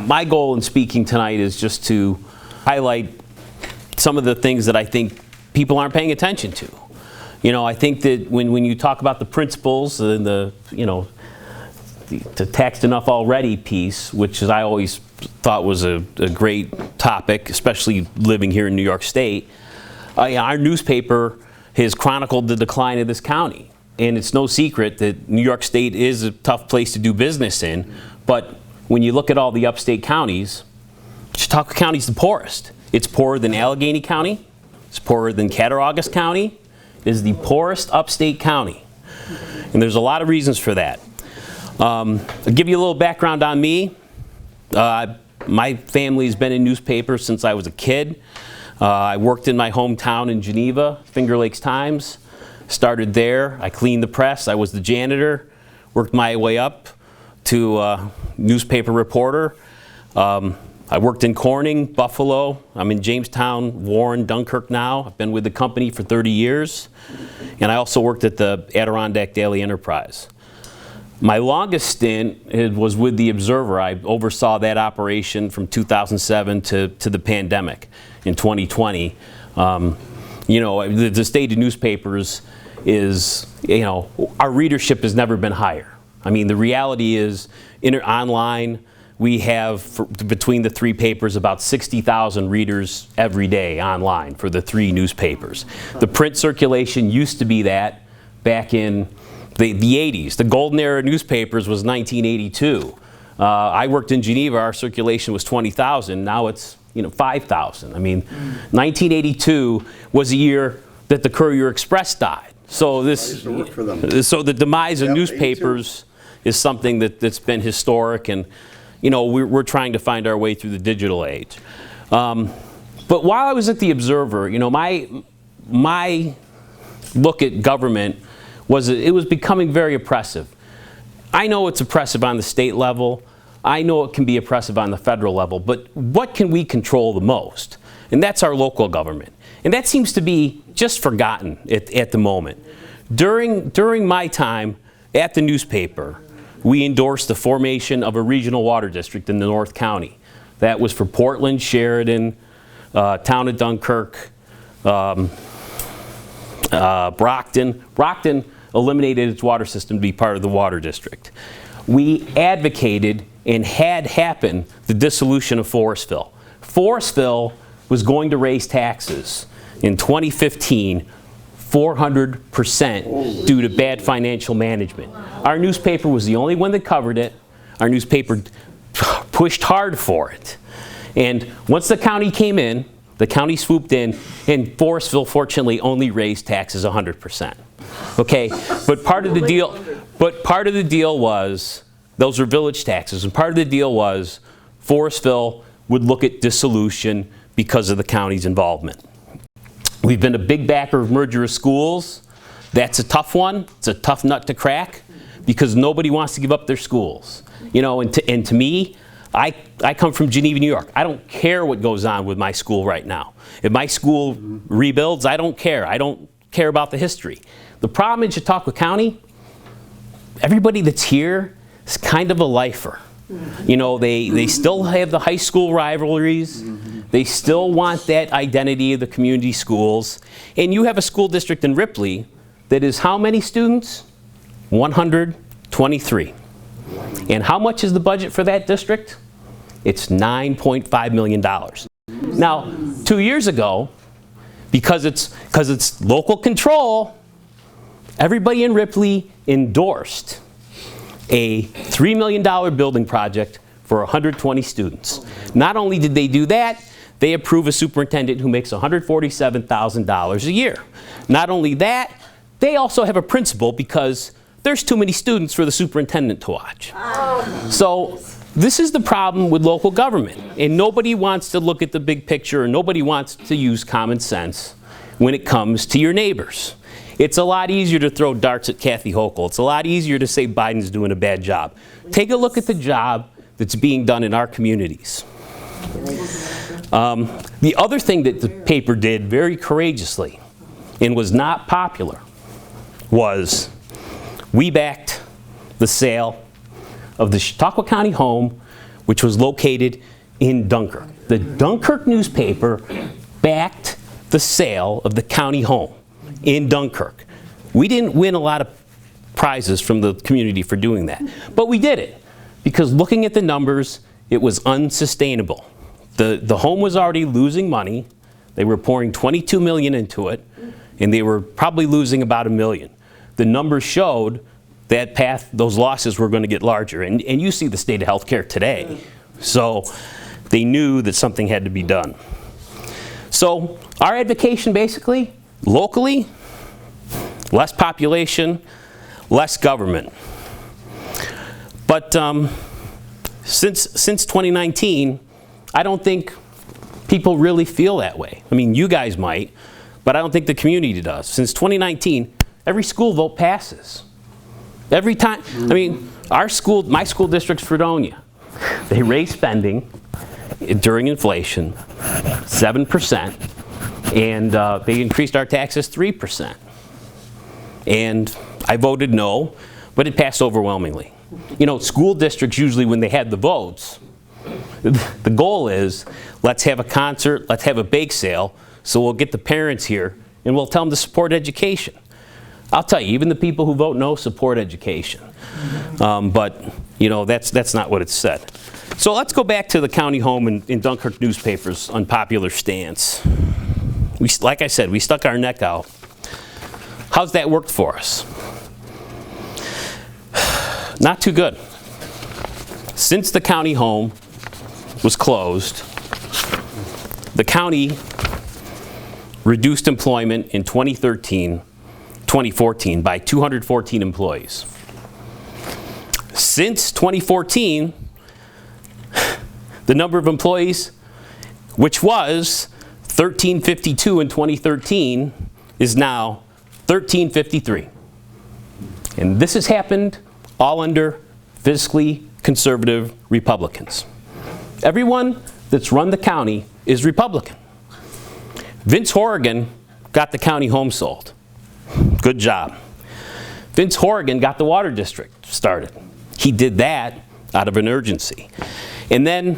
my goal in speaking tonight is just to highlight some of the things that I think people aren't paying attention to. You know, I think that when you talk about the principles and the taxed enough already piece, which is, I always thought was a great topic, especially living here in New York State, our newspaper has chronicled the decline of this county. And it's no secret that New York State is a tough place to do business in, but when you look at all the upstate counties, Chautauqua County is the poorest. It's poorer than Allegheny County, it's poorer than Cattaraugus County, it is the poorest upstate county. And there's a lot of reasons for that. I'll give you a little background on me. My family's been in newspapers since I was a kid. I worked in my hometown in Geneva, Finger Lakes Times. Started there. I cleaned the press. I was the janitor. Worked my way up to newspaper reporter. I worked in Corning, Buffalo. I'm in Jamestown, Warren, Dunkirk now. I've been with the company for 30 years. And I also worked at the Adirondack Daily Enterprise. My longest stint was with the Observer. I oversaw that operation from 2007 to the pandemic in 2020. You know, the state of newspapers is, you know, our readership has never been higher. I mean, the reality is, online, we have, between the three papers, about 60,000 readers every day online for the three newspapers. The print circulation used to be that back in the 80s. The golden era of newspapers was 1982. I worked in Geneva, our circulation was 20,000, now it's 5,000. I mean, 1982 was a year that the Courier Express died. So so the demise of newspapers is something that's been historic, and we're trying to find our way through the digital age. But while I was at the Observer, my look at government was it was becoming very oppressive. I know it's oppressive on the state level. I know it can be oppressive on the federal level, but what can we control the most? And that's our local government. And that seems to be just forgotten at the moment. During my time at the newspaper, we endorsed the formation of a regional water district in the North County. That was for Portland, Sheridan, town of Dunkirk, Brockton. Brockton eliminated its water system to be part of the water district. We advocated and had happen the dissolution of Forestville. Forestville was going to raise taxes in 2015 400% due to bad financial management. Our newspaper was the only one that covered it. Our newspaper pushed hard for it. And once the county came in, the county swooped in, and Forestville fortunately only raised taxes 100%. Okay, but part of the deal was those are village taxes, and part of the deal was Forestville would look at dissolution because of the county's involvement. We've been a big backer of merger of schools. That's a tough one. It's a tough nut to crack because nobody wants to give up their schools. And to me, I come from Geneva, New York. I don't care what goes on with my school right now. If my school rebuilds, I don't care. I don't care about the history. The problem in Chautauqua County, everybody that's here is kind of a lifer. They still have the high school rivalries. They still want that identity of the community schools. And you have a school district in Ripley that is how many students? 123. And how much is the budget for that district? It's $9.5 million. Now, 2 years ago, because it's local control, everybody in Ripley endorsed a $3 million building project for 120 students. Not only did they do that, they approve a superintendent who makes $147,000 a year. Not only that, they also have a principal because there's too many students for the superintendent to watch. So this is the problem with local government, and nobody wants to look at the big picture, and nobody wants to use common sense when it comes to your neighbors. It's a lot easier to throw darts at Kathy Hochul. It's a lot easier to say Biden's doing a bad job. Take a look at the job that's being done in our communities. The other thing that the paper did very courageously and was not popular was we backed the sale of the Chautauqua County home which was located in Dunkirk. The Dunkirk newspaper backed the sale of the county home in Dunkirk. We didn't win a lot of prizes from the community for doing that, but we did it because looking at the numbers, it was unsustainable. The home was already losing money. They were pouring $22 million into it, and they were probably losing about $1 million. The numbers showed that path, those losses were going to get larger, and you see the state of healthcare today. So they knew that something had to be done. So our advocation basically, locally, less population, less government. But since 2019, I don't think people really feel that way. I mean, you guys might, but I don't think the community does. Since 2019, every school vote passes. Every time, I mean, my school district's Fredonia. They raised spending during inflation 7%, and they increased our taxes 3%. And I voted no, but it passed overwhelmingly. You know, school districts usually, when they had the votes, the goal is, let's have a concert, let's have a bake sale, so we'll get the parents here and we'll tell them to support education. I'll tell you, even the people who vote no support education. But, you know, that's not what it said. So let's go back to the county home in Dunkirk newspaper's unpopular stance. Like I said, we stuck our neck out. How's that worked for us? Not too good. Since the county home was closed, the county reduced employment in 2014 by 214 employees. Since 2014, the number of employees, which was 1,352 in 2013, is now 1,353. And this has happened all under fiscally conservative Republicans. Everyone that's run the county is Republican. Vince Horrigan got the county home sold. Good job. Vince Horrigan got the water district started. He did that out of an urgency. And then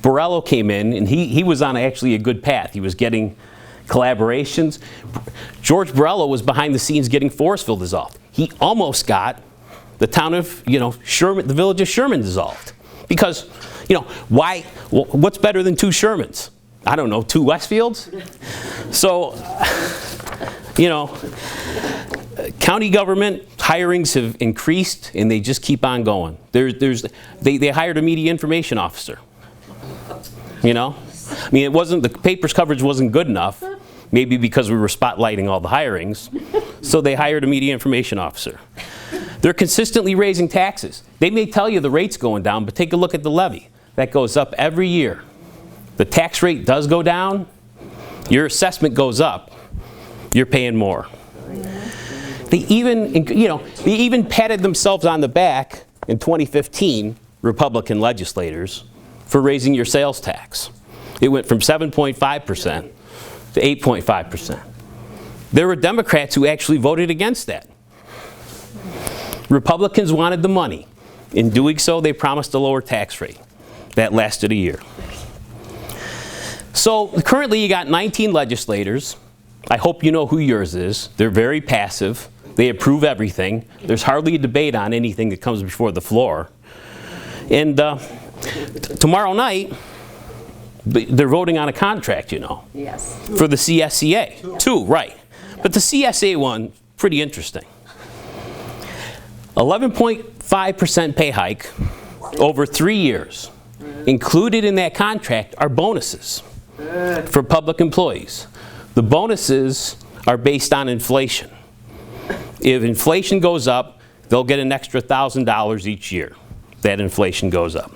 Borrello came in, and he was on actually a good path. He was getting collaborations. George Borrello was behind the scenes getting Forestville dissolved. He almost got the town of, Sherman, the village of Sherman dissolved. Because, what's better than 2 Shermans? I don't know, 2 Westfields? So, county government hirings have increased, and they just keep on going. They hired a media information officer. It wasn't, the paper's coverage wasn't good enough, maybe because we were spotlighting all the hirings, so they hired a media information officer. They're consistently raising taxes. They may tell you the rate's going down, but take a look at the levy. That goes up every year. The tax rate does go down, your assessment goes up, you're paying more. They even patted themselves on the back in 2015, Republican legislators, for raising your sales tax. It went from 7.5% to 8.5%. There were Democrats who actually voted against that. Republicans wanted the money. In doing so, they promised a lower tax rate. That lasted a year. So currently you got 19 legislators. I hope you know who yours is. They're very passive. They approve everything. There's hardly a debate on anything that comes before the floor. And tomorrow night, they're voting on a contract, Yes. for the CSCA. 2, right. But the CSA one, pretty interesting. 11.5% pay hike over 3 years. Included in that contract are bonuses for public employees. The bonuses are based on inflation. If inflation goes up, they'll get an extra $1,000 each year. That inflation goes up.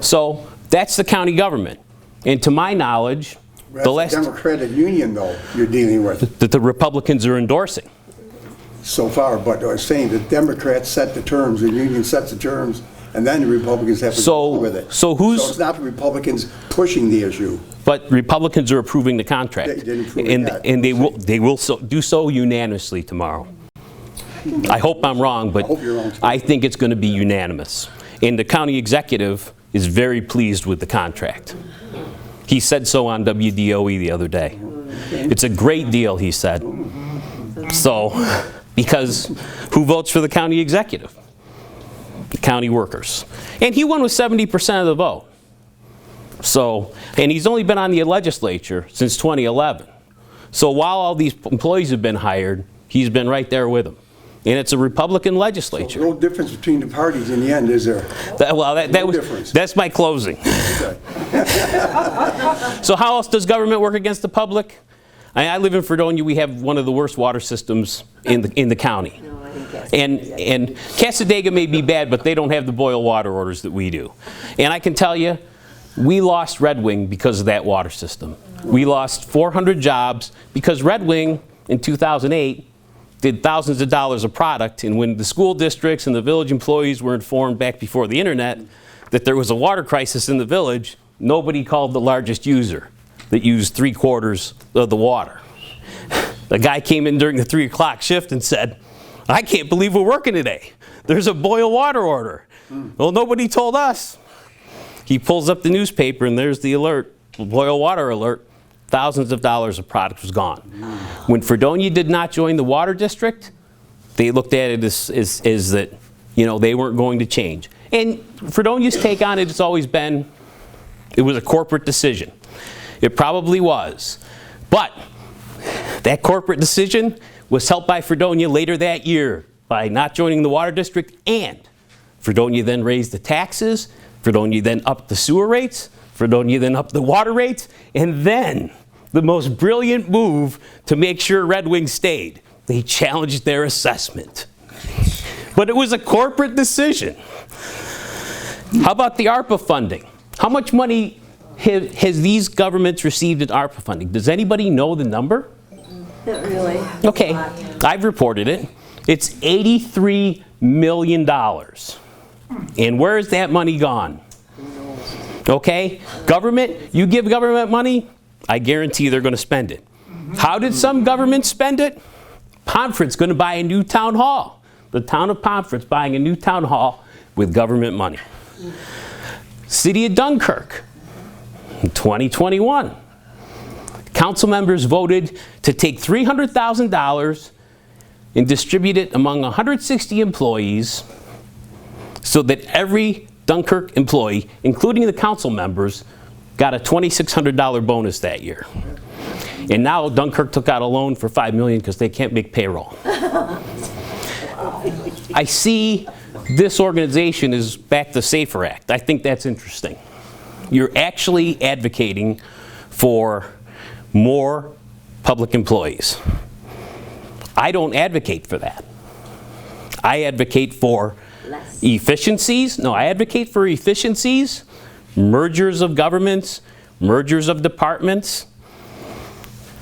So that's the county government. And to my knowledge, the Democratic Union, though, you're dealing with. That the Republicans are endorsing. So far, but I was saying the Democrats set the terms, the union sets the terms, and then the Republicans have to go with it. So it's not the Republicans pushing the issue. But Republicans are approving the contract. They didn't approve it and they will do so unanimously tomorrow. I hope I'm wrong, but I hope you're wrong too. I think it's going to be unanimous. And the county executive is very pleased with the contract. He said so on WDOE the other day. It's a great deal, he said. So, because who votes for the county executive? The county workers. And he won with 70% of the vote. So, and he's only been on the legislature since 2011. So while all these employees have been hired, he's been right there with them. And it's a Republican legislature. No difference between the parties in the end, is there? That's my closing. Okay. So how else does government work against the public? I live in Fredonia. We have one of the worst water systems in the county. And Casadega may be bad, but they don't have the boil water orders that we do. And I can tell you, we lost Red Wing because of that water system. We lost 400 jobs because Red Wing in 2008 did thousands of dollars of product, and when the school districts and the village employees were informed back before the internet that there was a water crisis in the village, nobody called the largest user that used 3/4 of the water. The guy came in during the 3 o'clock shift and said, "I can't believe we're working today. There's a boil water order." Well, nobody told us. He pulls up the newspaper and there's the alert, boil water alert. Thousands of dollars of product was gone. When Fredonia did not join the water district, they looked at it as that, you know, they weren't going to change. And Fredonia's take on it has always been, it was a corporate decision. It probably was. But that corporate decision was helped by Fredonia later that year by not joining the water district, and Fredonia then raised the taxes, Fredonia then upped the sewer rates, Fredonia then upped the water rates, and then the most brilliant move to make sure Red Wing stayed, they challenged their assessment. But it was a corporate decision. How about the ARPA funding? How much money has these governments received in ARPA funding? Does anybody know the number? Not really. Okay, I've reported it. It's $83 million. And where is that money gone? Okay, government, you give government money, I guarantee they're going to spend it. How did some governments spend it? Pomfret's going to buy a new town hall. The town of Pomfret's buying a new town hall with government money. City of Dunkirk, in 2021, council members voted to take $300,000 and distribute it among 160 employees so that every Dunkirk employee, including the council members, got a $2,600 bonus that year. And now Dunkirk took out a loan for $5 million because they can't make payroll. I see this organization is back to SAFER Act. I think that's interesting. You're actually advocating for more public employees. I don't advocate for that. I advocate for efficiencies. No, I advocate for efficiencies, mergers of governments, mergers of departments.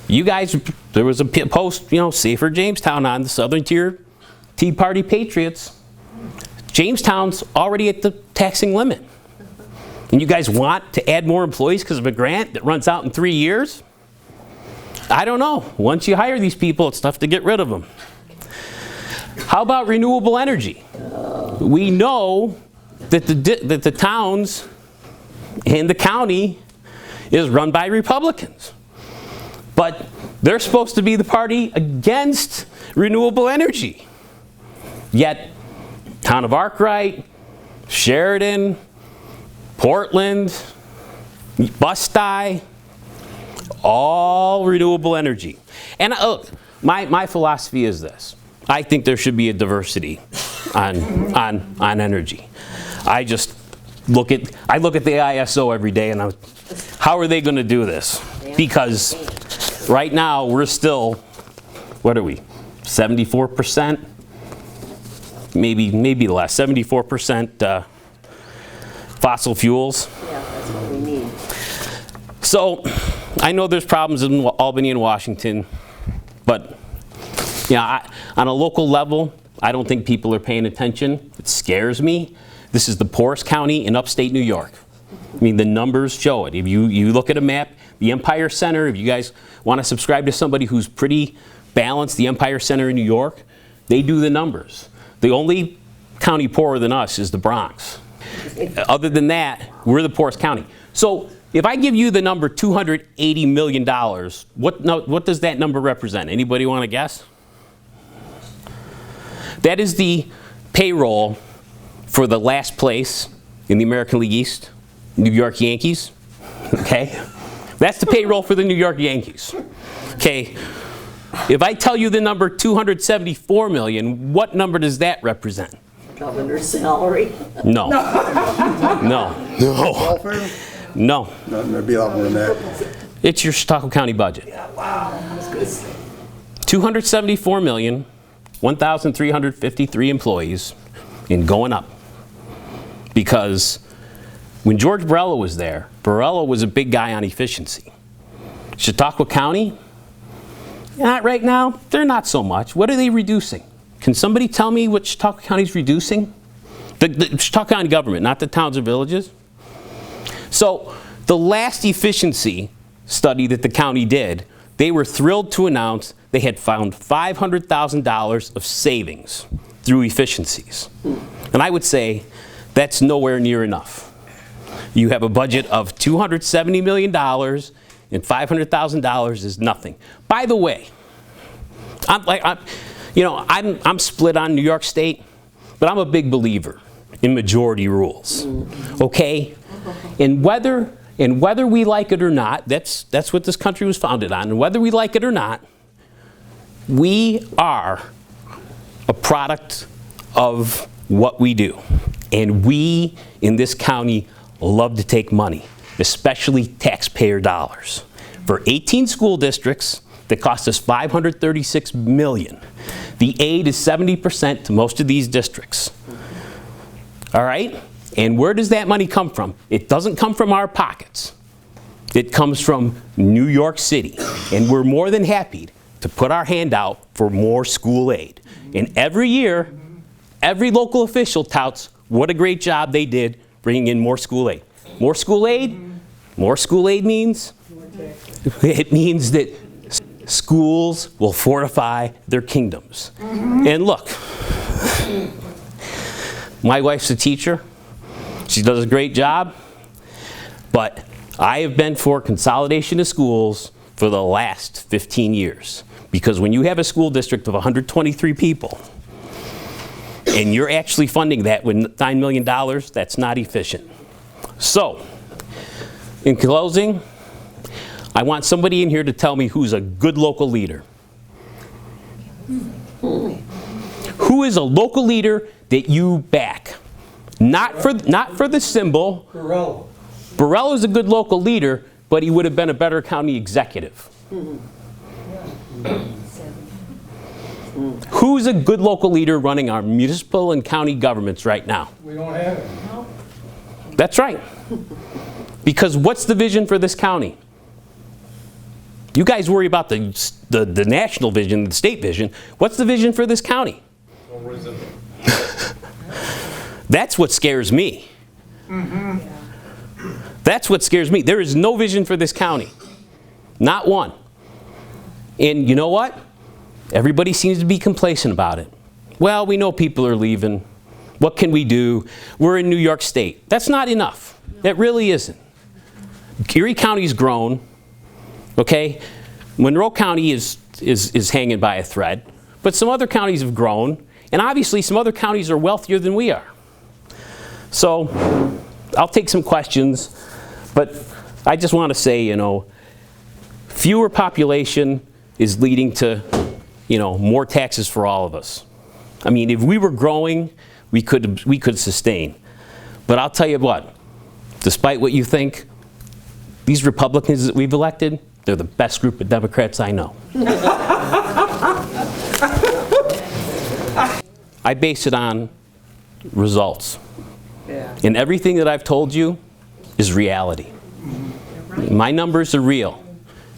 You guys, there was a post, Save for Jamestown on the Southern Tier Tea Party Patriots. Jamestown's already at the taxing limit. And you guys want to add more employees because of a grant that runs out in 3 years? I don't know. Once you hire these people, it's tough to get rid of them. How about renewable energy? We know that the towns and the county is run by Republicans. But they're supposed to be the party against renewable energy. Yet, town of Arkwright, Sheridan, Portland, Busti, all renewable energy. And my philosophy is this. I think there should be a diversity on energy. I look at the ISO every day and how are they going to do this? Because right now we're still, what are we, 74%? Maybe less, 74% fossil fuels. Yeah, that's what we need. So I know there's problems in Albany and Washington, but on a local level, I don't think people are paying attention. It scares me. This is the poorest county in upstate New York. I mean, the numbers show it. If you look at a map, the Empire Center, if you guys want to subscribe to somebody who's pretty balanced, the Empire Center in New York, they do the numbers. The only county poorer than us is the Bronx. Other than that, we're the poorest county. So if I give you the number $280 million, what does that number represent? Anybody want to guess? That is the payroll for the last place in the American League East, New York Yankees. Okay? That's the payroll for the New York Yankees. Okay? If I tell you the number 274 million, what number does that represent? Governor's salary. No. No. No. Welfare? No. No, there'd be a lot more than that. It's your Chautauqua County budget. Wow. I was gonna say. 274 million, 1,353 employees, and going up. Because when George Borrello was there, Borrello was a big guy on efficiency. Chautauqua County, not right now, they're not so much. What are they reducing? Can somebody tell me what Chautauqua County's reducing? The Chautauqua County government, not the towns or villages. So the last efficiency study that the county did, they were thrilled to announce they had found $500,000 of savings through efficiencies. And I would say that's nowhere near enough. You have a budget of $270 million and $500,000 is nothing. By the way, I'm split on New York State, but I'm a big believer in majority rules. Okay? And whether we like it or not, that's what this country was founded on, and whether we like it or not, we are a product of what we do. And we in this county love to take money, especially taxpayer dollars. For 18 school districts that cost us $536 million, the aid is 70% to most of these districts. All right? And where does that money come from? It doesn't come from our pockets. It comes from New York City. And we're more than happy to put our hand out for more school aid. And every year, every local official touts what a great job they did bringing in more school aid. More school aid? More school aid means? It means that schools will fortify their kingdoms. And look, my wife's a teacher. She does a great job. But I have been for consolidation of schools for the last 15 years. Because when you have a school district of 123 people, and you're actually funding that with $9 million, that's not efficient. So, in closing, I want somebody in here to tell me who's a good local leader. Who is a local leader that you back? Not for the symbol. Borrello. Borrello is a good local leader, but he would have been a better county executive. Who's a good local leader running our municipal and county governments right now? We don't have it. That's right. Because what's the vision for this county? You guys worry about the national vision, the state vision. What's the vision for this county? That's what scares me. That's what scares me. There is no vision for this county. Not one. And you know what? Everybody seems to be complacent about it. Well, we know people are leaving. What can we do? We're in New York State. That's not enough. That really isn't. Erie County's grown. Okay? Monroe County is hanging by a thread. But some other counties have grown. And obviously some other counties are wealthier than we are. So I'll take some questions. But I just want to say, fewer population is leading to more taxes for all of us. I mean, if we were growing, we could sustain. But I'll tell you what, despite what you think, these Republicans that we've elected, they're the best group of Democrats I know. I base it on results. Yeah. And everything that I've told you is reality. My numbers are real.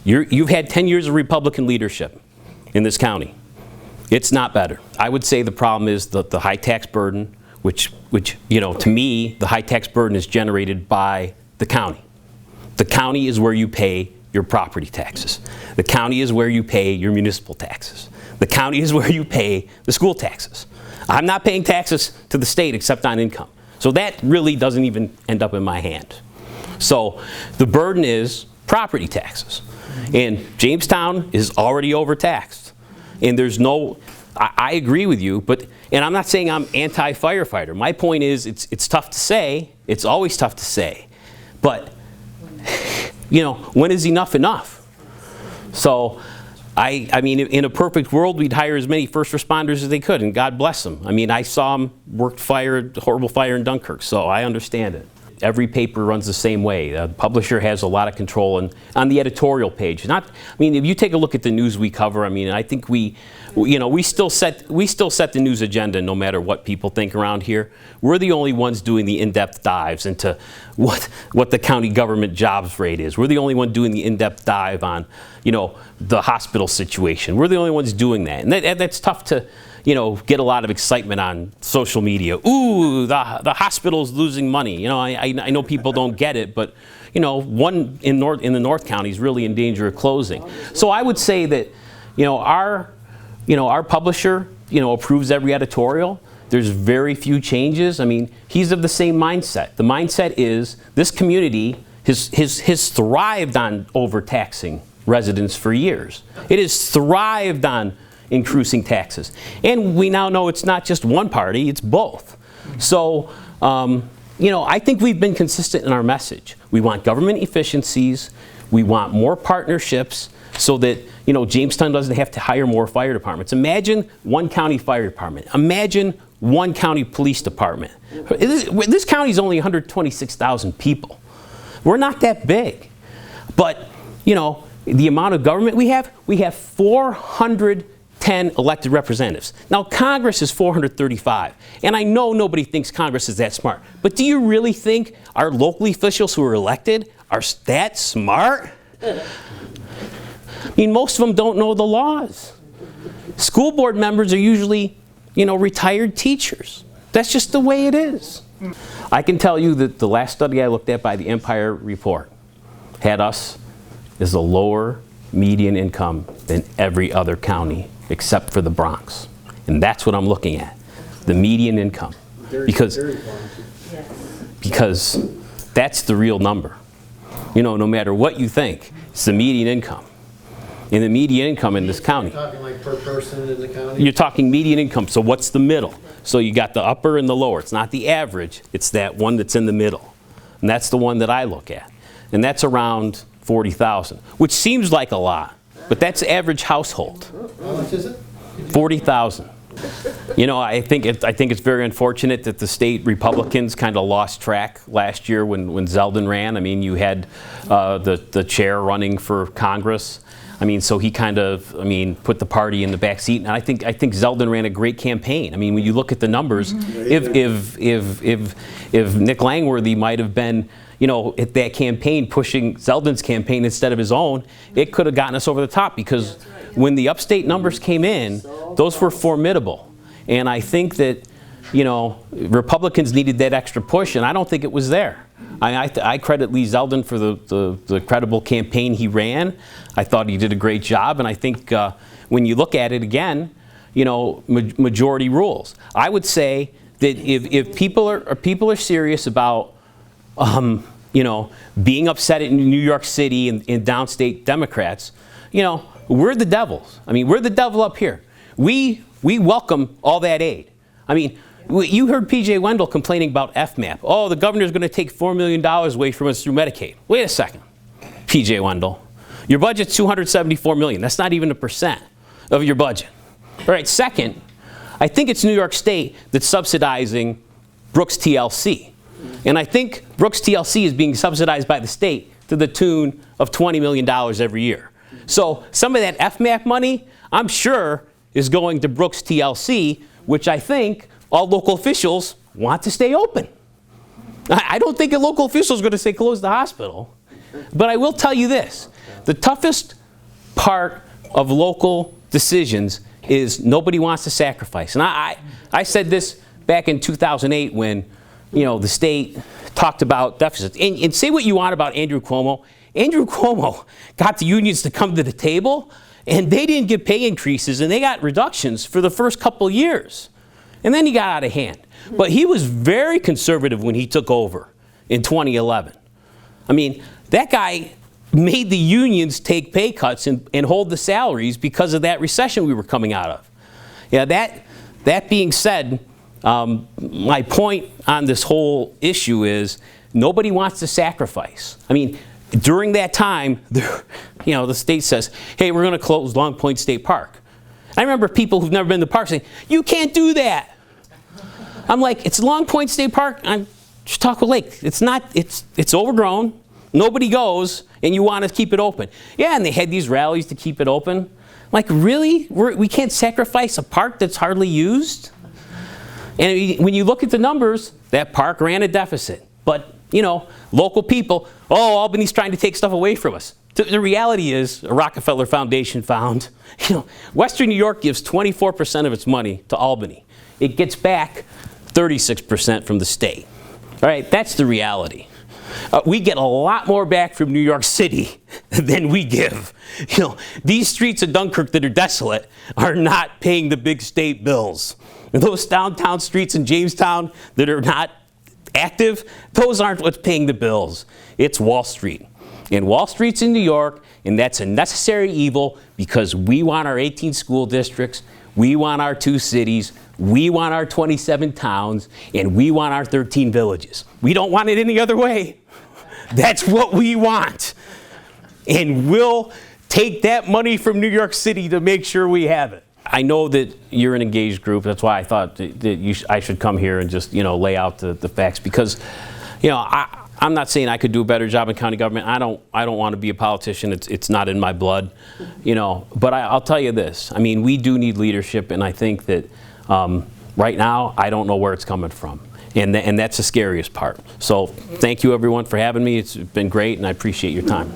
You've had 10 years of Republican leadership in this county. It's not better. I would say the problem is the high tax burden, which to me, the high tax burden is generated by the county. The county is where you pay your property taxes. The county is where you pay your municipal taxes. The county is where you pay the school taxes. I'm not paying taxes to the state except on income. So that really doesn't even end up in my hand. So the burden is property taxes. And Jamestown is already overtaxed. And there's no, I agree with you, and I'm not saying I'm anti-firefighter. My point is it's tough to say. It's always tough to say. But, when is enough enough? So, I mean, in a perfect world, we'd hire as many first responders as they could, and God bless them. I mean, I saw them work horrible fire in Dunkirk, so I understand it. Every paper runs the same way. The publisher has a lot of control on the editorial page. If you take a look at the news we cover, I think we still set the news agenda no matter what people think around here. We're the only ones doing the in-depth dives into what the county government jobs rate is. We're the only one doing the in-depth dive on, the hospital situation. We're the only ones doing that, and that's tough to, get a lot of excitement on social media. Ooh, the hospital's losing money. I know people don't get it, but one in the North County is really in danger of closing. So I would say that, our publisher, approves every editorial. There's very few changes. He's of the same mindset. The mindset is this community has thrived on overtaxing residents for years. It has thrived on increasing taxes. And we now know it's not just one party, it's both. So, I think we've been consistent in our message. We want government efficiencies. We want more partnerships so that, Jamestown doesn't have to hire more fire departments. Imagine one county fire department. Imagine one county police department. This county is only 126,000 people. We're not that big. But, the amount of government we have 410 elected representatives. Now, Congress is 435. And I know nobody thinks Congress is that smart. But do you really think our local officials who are elected are that smart? Most of them don't know the laws. School board members are usually, retired teachers. That's just the way it is. I can tell you that the last study I looked at by the Empire Report had us as a lower median income than every other county except for the Bronx. And that's what I'm looking at, the median income. Because that's the real number. No matter what you think, it's the median income. And the median income in this county. You're talking like per person in the county? You're talking median income, so what's the middle? So you got the upper and the lower. It's not the average, it's that one that's in the middle. And that's the one that I look at. And that's around 40,000, which seems like a lot, but that's the average household. How much is it? 40,000. I think it's very unfortunate that the state Republicans kind of lost track last year when Zeldin ran. You had the chair running for Congress. So he kind of, put the party in the back seat. And I think Zeldin ran a great campaign. When you look at the numbers, if Nick Langworthy might have been, at that campaign pushing Zeldin's campaign instead of his own, it could have gotten us over the top because when the upstate numbers came in, those were formidable. And I think that, Republicans needed that extra push, and I don't think it was there. I credit Lee Zeldin for the credible campaign he ran. I thought he did a great job, and I think when you look at it again, majority rules. I would say that if people are serious about being upset in New York City and downstate Democrats, we're the devils. We're the devil up here. We welcome all that aid. You heard P.J. Wendell complaining about FMAP. Oh, the governor's going to take $4 million away from us through Medicaid. Wait a second, P.J. Wendell. Your budget's $274 million. That's not even 1% of your budget. All right, second, I think it's New York State that's subsidizing Brooks TLC. And I think Brooks TLC is being subsidized by the state to the tune of $20 million every year. So some of that FMAP money, I'm sure, is going to Brooks TLC, which I think all local officials want to stay open. I don't think a local official is going to say close the hospital. But I will tell you this. The toughest part of local decisions is nobody wants to sacrifice. And I said this back in 2008 when the state talked about deficits. And say what you want about Andrew Cuomo. Andrew Cuomo got the unions to come to the table, and they didn't get pay increases, and they got reductions for the first couple of years. And then he got out of hand. But he was very conservative when he took over in 2011. I mean, that guy made the unions take pay cuts and hold the salaries because of that recession we were coming out of. Yeah, that being said, my point on this whole issue is nobody wants to sacrifice. I mean, during that time, the state says, hey, we're going to close Long Point State Park. I remember people who've never been to the park saying, you can't do that. I'm like, it's Long Point State Park on Chautauqua Lake. It's overgrown. Nobody goes, and you want to keep it open. Yeah, and they had these rallies to keep it open. Like, really? We can't sacrifice a park that's hardly used? And when you look at the numbers, that park ran a deficit. But, local people, Albany's trying to take stuff away from us. The reality is, a Rockefeller Foundation found, Western New York gives 24% of its money to Albany. It gets back 36% from the state. All right, that's the reality. We get a lot more back from New York City than we give. These streets of Dunkirk that are desolate are not paying the big state bills. And those downtown streets in Jamestown that are not active, those aren't what's paying the bills. It's Wall Street. And Wall Street's in New York, and that's a necessary evil because we want our 18 school districts, we want our 2 cities, we want our 27 towns, and we want our 13 villages. We don't want it any other way. That's what we want. And we'll take that money from New York City to make sure we have it. I know that you're an engaged group. That's why I thought that I should come here and just, lay out the facts because, I'm not saying I could do a better job in county government. I don't want to be a politician. It's not in my blood, But I'll tell you this. I mean, we do need leadership, and I think that right now I don't know where it's coming from, and that's the scariest part. So thank you, everyone, for having me. It's been great, and I appreciate your time.